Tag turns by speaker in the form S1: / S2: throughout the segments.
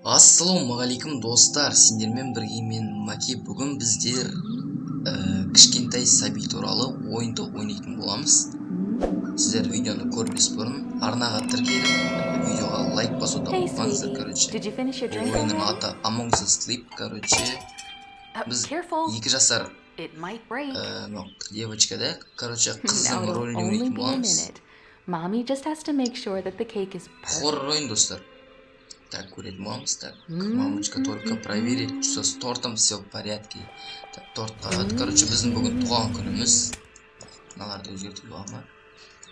S1: Ассалаумағалейкум достар, сендермен бірге мен Маке. Бүгін біздер кішкентай сәби туралы ойынды ойнайтын боламыз. Сіздер видеоны көрмес бұрын арнаға тіркеліп, видеоға лайк басуды ұмытпаңыздар. Короче, ойынның аты Among the Sleep. Короче, біз 2 жасар девочкада, короче, қыздың рөлін ойнайтын боламыз. Хоррор ойын достар. Так, көретін боламыз. Так, мамочка только проверит, что с тортом все в порядке. Так, торт қағады. Короче, біздің бүгін туған күніміз. Мыналарды өзгертуге болма.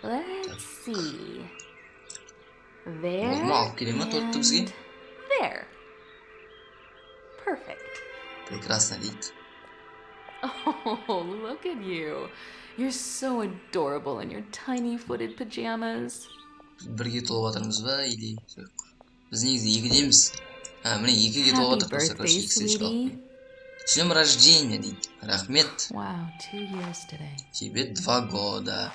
S2: Let's see.
S1: Болды ма, алып келе ма тортты бізге?
S2: There. Perfect.
S1: Прекрасно дейді.
S2: Oh, look at you. You're so adorable in your tiny footed pajamas.
S1: Бірге толып жатырмыз ба, или біз негізі екідеміз. Міне екіге толып жатыр достар. Короче, екісі қалып. С днем рождения дейді. Рахмет.
S2: Wow, 2 years today.
S1: Тебе 2 года.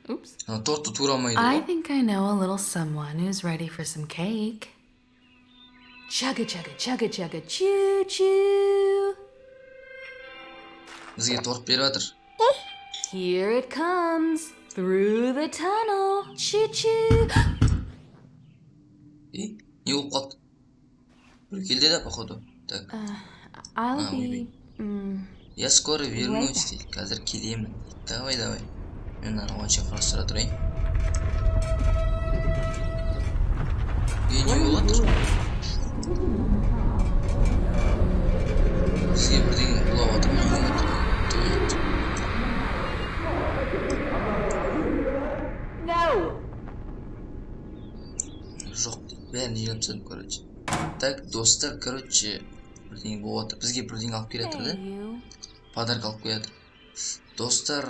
S2: Oops.
S1: Тортты турамайды
S2: I
S1: ғой.
S2: think I know a little someone who's ready for some cake. Chugga chugga chugga chugga choo choo.
S1: Бізге торт беріп жатыр.
S2: Here it comes through the tunnel. Choo choo.
S1: Не болып қалды? Бір келді да, походу. Так.
S2: I'll be
S1: Я скоро вернусь дейді. Қазір келемін дейді. Давай. Мен ана ойыншық құрастыра тұрайын. Не болады? Бізге бірдеңе бұлап жатыр ма? Жоқ дейді. Бәрін жинап тастадым, короче. Так, достар, короче, бірдеңе болып жатыр. Бізге бірдеңе алып келе жатыр да? Подарок алып келе жатыр. Достар,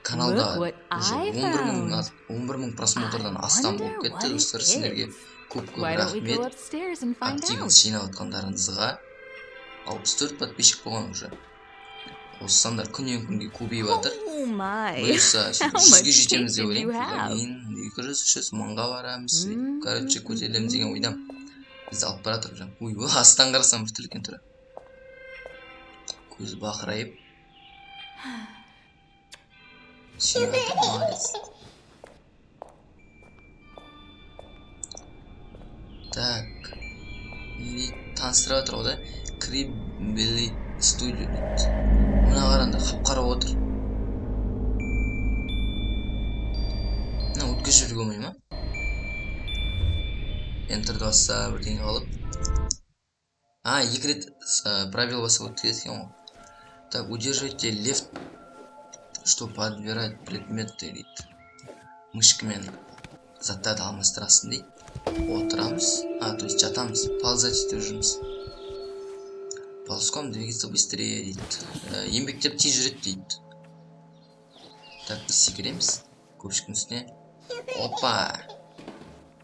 S1: каналда уже 11 мың просмотрдан астам болып кетті. Достар, сендерге көп рахмет. Активность жинап жатқандарыңызға. 64 подписчик болған уже. Осы сандар күннен күнге көбейіп жатыр. Бұйырса 100-ге жетеміз деп ойлаймын. 200-300 мыңға барамыз. Короче, көтерілеміз деген ойдам. Бізді алып бара жатыр. Ой, астан қарасам бір тілкен тұра. Көзі бақырайып. Сенатор молодец. Так. Таныстырып жатыр ғой да. Криббили студио дейді. Мына қаранда қап-қара отыр. Мына өткізіп жүруге болмай ма? Энтерді басса бірдеңе қалып. 2 рет правил басып өткізген ғой. Так, удерживайте лифт, чтобы подбирать предметы дейді. Мышкамен заттарды алмастырасың дейді. Отырамыз. То есть жатамыз. Ползать етіп жүрміз. Ползком двигаться быстрее дейді. Еңбектеп тез жүреді дейді. Так, біз секіреміз. Көпшіктің үстіне. Опа!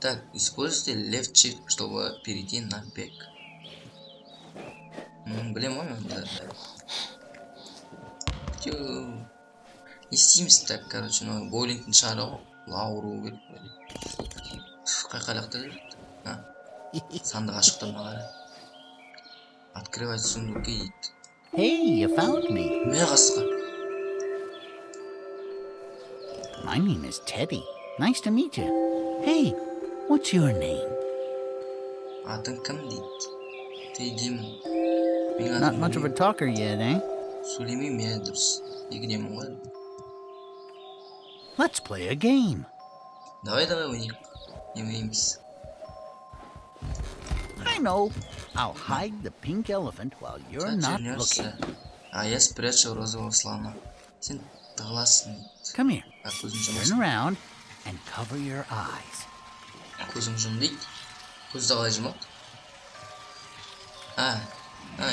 S1: Так, используйте left shift, чтобы перейти на бег. Білем ғой мен. Не істейміз так, короче, боулингтің шары ғой. Лауру керек. Қайқайлақты жүрді. Сандық ашық тұрма қара. Открывать сундуки дейді.
S3: Hey, you found me.
S1: Мә қасқа.
S3: My name is Teddy. Nice to meet you. Hey, what's your name?
S1: Атың кім дейді. Тедемін.
S3: Not much of a talker yet, eh?
S1: Сөйлемеймін я дұрыс. Екідемін ғой.
S3: Let's play a game.
S1: Давай ойнайық. Не ойнаймыз.
S3: I know. I'll hide the pink elephant while you're not looking.
S1: Я спрячу розового слона. Сен тығыласың.
S3: Come here.
S1: Көзім
S3: Turn
S1: жұмасың.
S3: around and cover your eyes.
S1: Көзім жым дейді. Көзді қалай жұмады?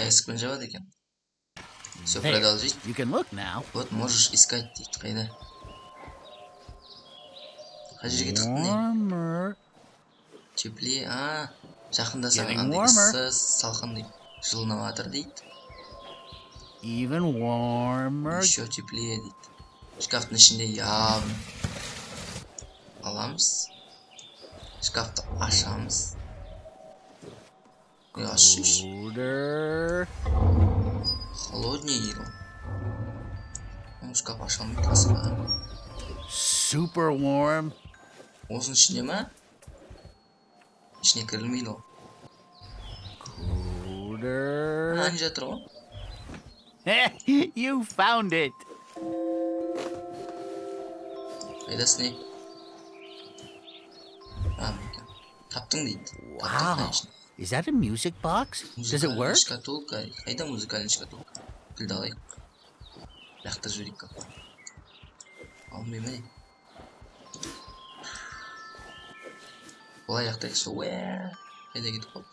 S1: Есікпен жабады екен. Все, продолжить.
S3: You can look now.
S1: Вот, можешь искать дейді. Қайда? Қай жерге тықтың не?
S3: Warmer.
S1: Теплее. Жақында сағандай салқын дейді. Жылынып жатыр дейді.
S3: Even warmer.
S1: Еще теплее дейді. Шкафтың ішінде явно. Аламыз. Шкафты ашамыз. Ашиш.
S3: Colder.
S1: Холоднее дейді ғой. Шкаф аша алмайды қасыға.
S3: Super warm.
S1: Осының ішінде ма? Ішіне кірілмейді ғой.
S3: Colder.
S1: Ана жатыр ғой.
S3: You found it.
S1: Қайдасы не? Таптың дейді.
S3: Wow. Is that a music box? Does it work?
S1: Шкатулка. Қайда музыкальный шкатулка? Тілді алайық. Лақтыр жіберейік қапа. Алмай ма не? Олай лақтырайық сол. Қайда кетіп қалды?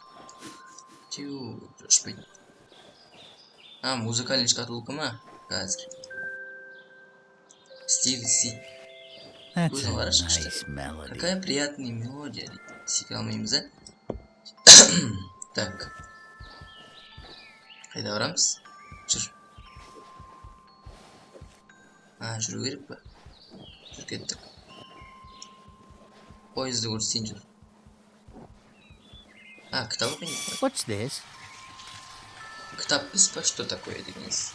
S1: Тю, ұшпайды. Музыкальный шкатулка ма? Қазір. Стив.
S3: That's a nice melody.
S1: Какая приятная мелодия. Секре алмаймыз, а? Так. Қайда барамыз? Жүр. Жүру керек па? Жүр кеттік. Поезді көрсетейін жүр. Кітап оқиын.
S3: What's this?
S1: Кітап біз па? Что такое дегеніз?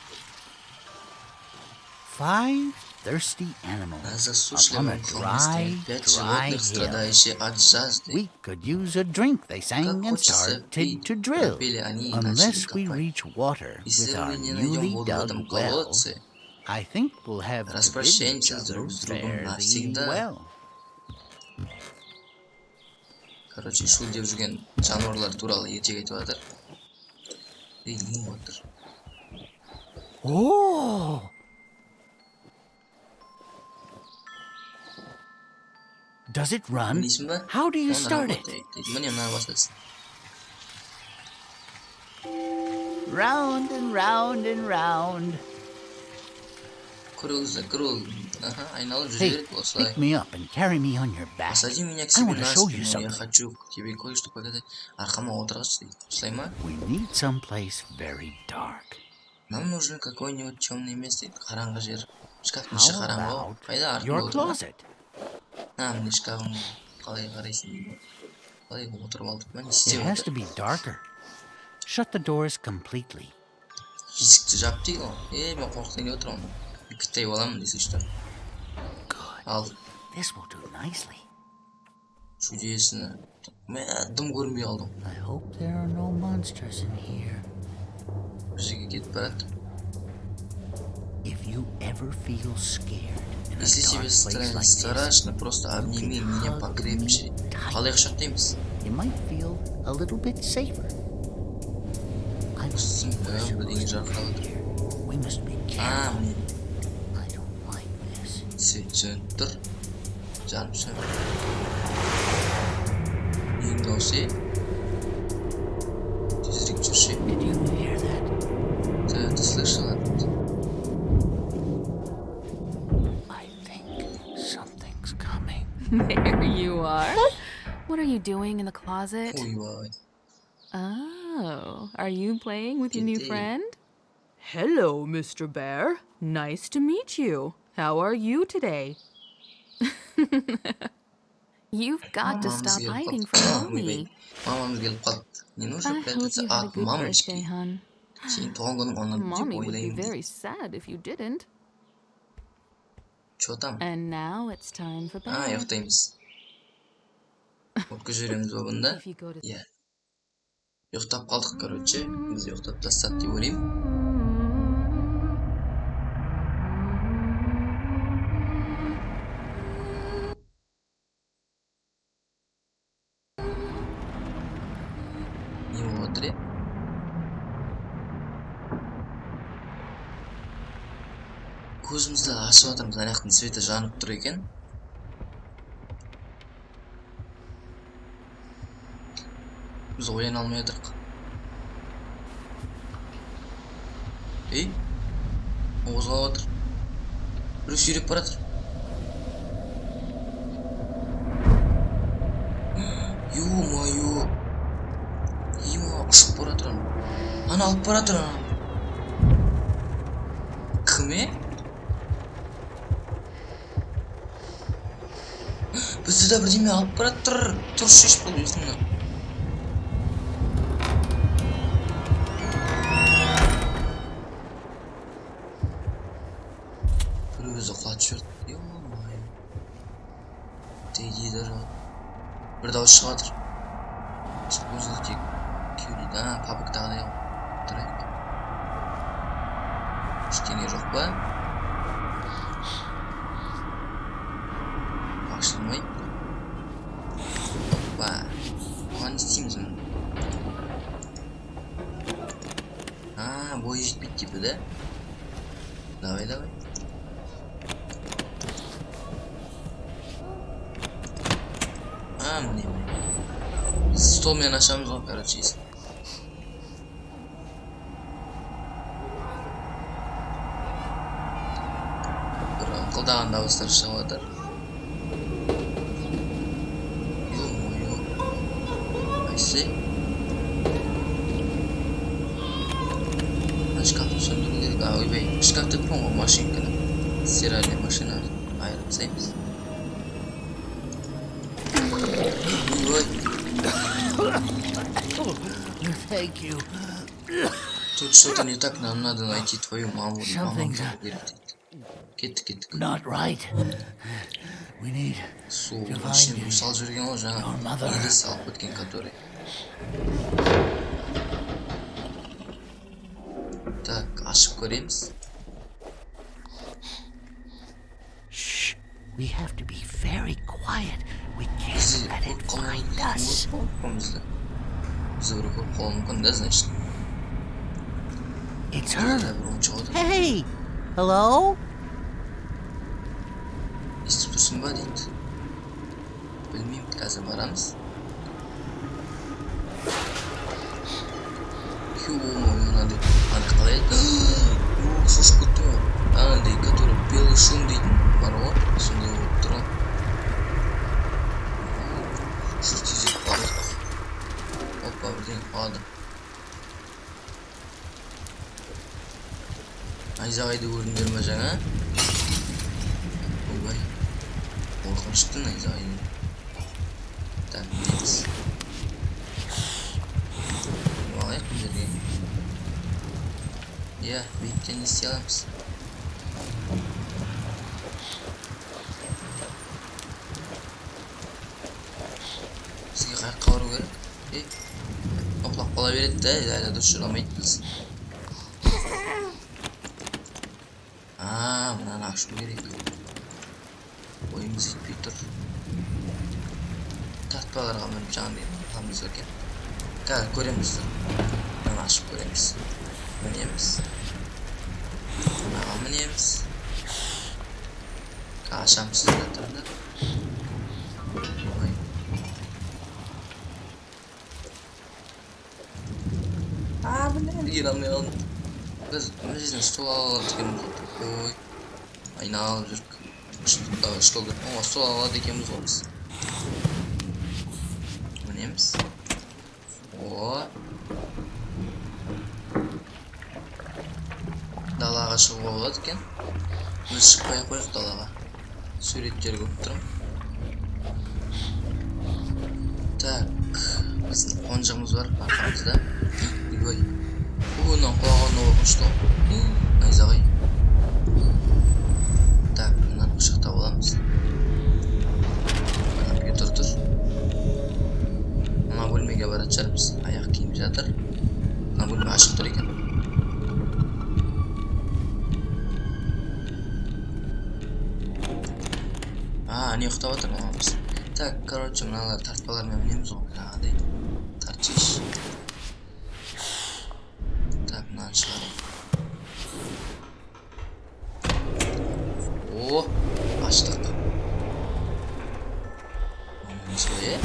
S3: 5 thirsty animals upon a dry, dry hill. We could use a drink, they sang, and started to drill. Unless we reach water with our newly dug well, I think we'll have to bid each other fare thee well.
S1: Короче, шу деп жүрген жануарлар туралы ертегі айтып жатыр. Не отыр?
S3: Oh! Does it run? How do you start it? Round and round and round. Hey, pick me up and carry me on your back. I want to show you something. We need someplace very dark.
S1: Нам нужно какое-нибудь темное место, қараңғы жер. Шкафтың
S3: How
S1: іші қараңғы ғой.
S3: about
S1: Қайда артында
S3: your
S1: отыр ма?
S3: closet?
S1: Міне шкафың қалай қарайсың дейді. Қалай отырып алдық па? Не
S3: It
S1: істеп
S3: has
S1: отыр?
S3: to be darker. Shut the doors completely.
S1: Есікті жап дейді ғой. Мен қорқытайын деп отырмын. Кіттай боламын десе что?
S3: Good.
S1: Ал.
S3: This will do nicely.
S1: Чудесно. Дым көрінбей қалдым.
S3: I hope there are no monsters in here.
S1: Бір жерге кетіп барады.
S3: If you ever feel scared in a
S1: Если
S3: dark
S1: тебе
S3: place like this,
S1: страшно, просто обними меня покрепче. Қалай құшақтаймыз?
S3: you might feel a little bit safer. I don't think there's a
S1: Бірдеңе жарқырап отыр.
S3: We must be careful.
S1: Міне.
S3: I don't like this.
S1: Свет сөніп тұр. Жанып сөніп. Нең даусы? Тезірек жүрші.
S3: Did you hear that?
S1: Да, ты слышала?
S3: I think something's coming.
S2: There you are. What are you doing in the closet?
S1: Ой-ой.
S2: Oh, are you playing with your new
S1: Indeed.
S2: friend? Hello, Mr. Bear. Nice to meet you. How are you today? You've got to stop hiding from mommy.
S1: Мамамыз келіп қалды. Не нужно
S2: I hope
S1: прятаться
S2: you had a
S1: от
S2: good
S1: мамочки?
S2: birthday, hon.
S1: Сенің туған күнің онан деп
S2: Mommy would be
S1: ойлаймын
S2: very
S1: дейді.
S2: sad if you didn't.
S1: Че там?
S2: And now it's time for bed.
S1: Ұйықтаймыз. Өткізіп жібереміз ба бұнда?
S2: If you go to
S1: Иә. Ұйықтап қалдық, короче. Біз ұйықтап тастады деп ойлаймын. Не болып отыр, е? Көзімізді ашып жатырмыз, ана жақтың светі жанып тұр екен. Біз ояна алмай жатырық. Ей, қозғалып отыр. Біреу сүйреп бара жатыр. Ё-моё. Ұшып бара жатыр ана. Ана алып бара жатыр ана. Кім, е? Бізді де бірдеме алып бара жатыр. Тұршы еш бұл ұйқымнан. жылатып жіберді. Ё-май. Теледидар. Bir dауыс шығатыр. Көзілік тек кеудейді. Папықтағыдай тұрайық. Ештеңе жоқ па? Ашылмай. Опа. Оған не істейміз мұны? Бойы жетпейді типі, да? Давай. Міне. Столмен ашамыз ғой, короче, есін. Бір ыңқылдаған дауыстар шығып жатыр. Ё-моё. Қайсы? Шкафты сөндіру керек. Ойбай, шкафты тұпын ғой машинканы. Стиральный машина айырып тастаймыз.
S3: Thank you.
S1: Тут что-то не так, нам надо найти твою маму. Кеттік.
S3: Not right. We need
S1: to find your mother. ЕЛЕС алып өткен, который. Так, ашып көреміз.
S3: Shh. We have to be very quiet. We can't let it find us. It's her. Hey! Hello?
S1: Естіп тұрсың ба дейді. Білмеймін, қазір барамыз. Ё-моё, қалай еді? Шошып кетті ма? Андай, который белый шум дейтін бар ғой, сондай болып тұрған. Тезек барлық. Опа, бірден қалады. Найзағайды көрдіңдер ма жаңа? Ойбай. Қорқынышты найзағайды. Так, білеміз. Алайық біздерге. Иә, бейттен не істей аламыз? Бізге қайыққа бару керек. Оплақ бола береді да, әлі дұрыс жүре алмайды біз. Мынаны ашу керек. Ойымыз жетпей тұр. Тартпаларға мініп жаңағыдай қыламыз екен. Қазір көреміз. Мынаны ашып көреміз. Мінеміз. Мынаға мінеміз. Ашамыз жатырды. Егер алмай қалдым. Біз мына жерден стол алады екенбіз ғой. Ой, айналып жүрік. Столды. Стол алады екенбіз ғой біз. Мінеміз. Далаға шығуға болады екен. Біз шықпай қойық далаға. Суреттер көп тұрым. Так, біздің қонжығымыз бар арқамызда. Ой. Мынау құлағаны оқышты. Найзағай. Так, мынаны құшақтап аламыз. Компьютер тұр. Мына бөлмеге баратын шығармыз. Аяқ киім жатыр. Мына бөлме ашық тұр екен. Не ұйықтап жатыр мамамыз. Так, короче, мыналар тартпалармен мінеміз ғой. Жаңағыдай. Тартшаш. Так, мынаны шығарайық. Аштық. Солай,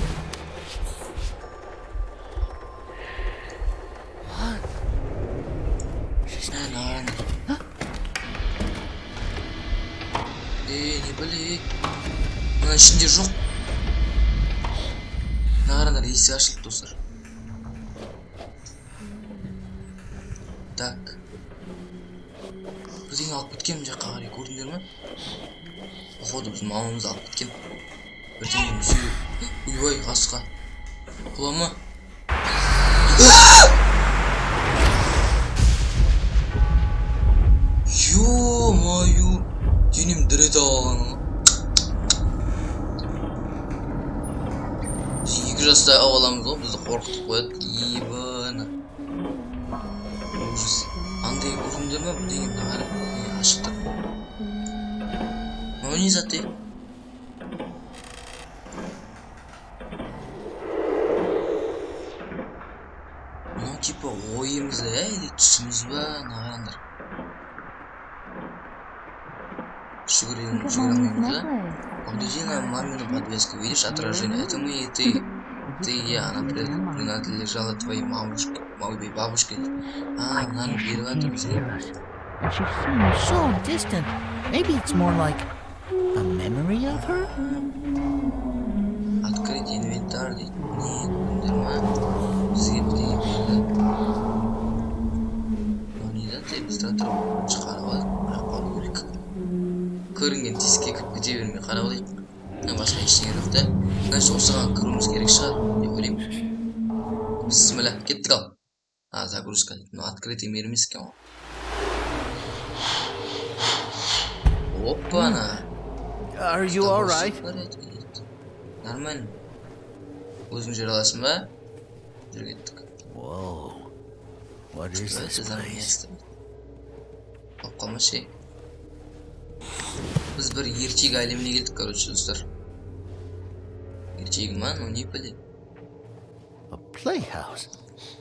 S1: не білейік. Мына ішінде жоқ. Нағарандар есік ашылып достар. Так. Бірдеңе алып кеткен жаққа қарай көрдіңдер ме? Походу біздің мамамыз алып кеткен. Бірдеңе сүйіп. Ойбай, қасқа. Құла ма? Ё-маю. денем дір ете қалған ғой. Біз 2 жастағы баламыз ғой, бізді қорқытып қояды. Ебана. Ужас. Андай көрдіңдер ме? Деген ашық тұр. Ну не заты. Ну типа ойымыз или түсіміз ба, нағандар. Шүгіремейміз, да? Погляди на мамину подвеску, видишь отражение? Это мы и ты. Ты и я, она принадлежала твоей мамушке, моей бабушке. А, она берет
S3: And she seems so distant. Maybe it's more like a memory of her?
S1: Открыть инвентарь. Нет, нормально. Бізге бірдеңе берді. Ну не да, ты быстро тұрып шығарып алайық. Бірақ қалу керек. Көрінген тесікке кіріп кете бермей қарап алайық. Басқа ештеңе жоқ та. Значит, осыған кіруіміз керек шығар деп ойлаймын. СМЕЛО, кеттік ал. Загрузка дейді. Ну, открытый мир емес екен ол. Опа-на.
S3: Are you all right?
S1: Нормально. Өзің жүре аласың ба? Жүр кеттік.
S3: Whoa. What is this place?
S1: Алып қалмашы. Біз бір ертегі әлеміне келдік, короче, достар. Ертегі ма? Ну, не біле.
S3: A playhouse?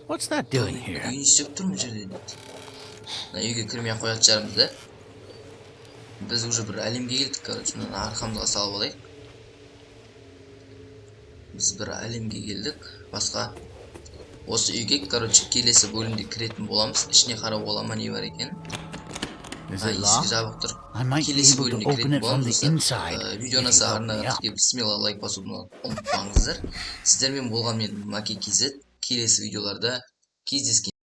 S3: What's that doing here?
S1: Үйін істеп тұр ма жерде дейді. Үйге кірмей қоятын шығармыз, да? Біз уже бір әлемге келдік, короче, арқамызға салып алайық. Біз бір әлемге келдік. Басқа осы үйге, короче, келесі бөлімде кіретін боламыз. Ішіне қарау бола ма, не бар екен? Есік жабық тұр. Келесі бөлімде кіретін боламыз. Видео ұнаса арнаға тіркеліп СМЕЛО лайк басуды ұмытпаңыздар. Сіздермен болған мен MakeKZ. Келесі видеоларда кездескен.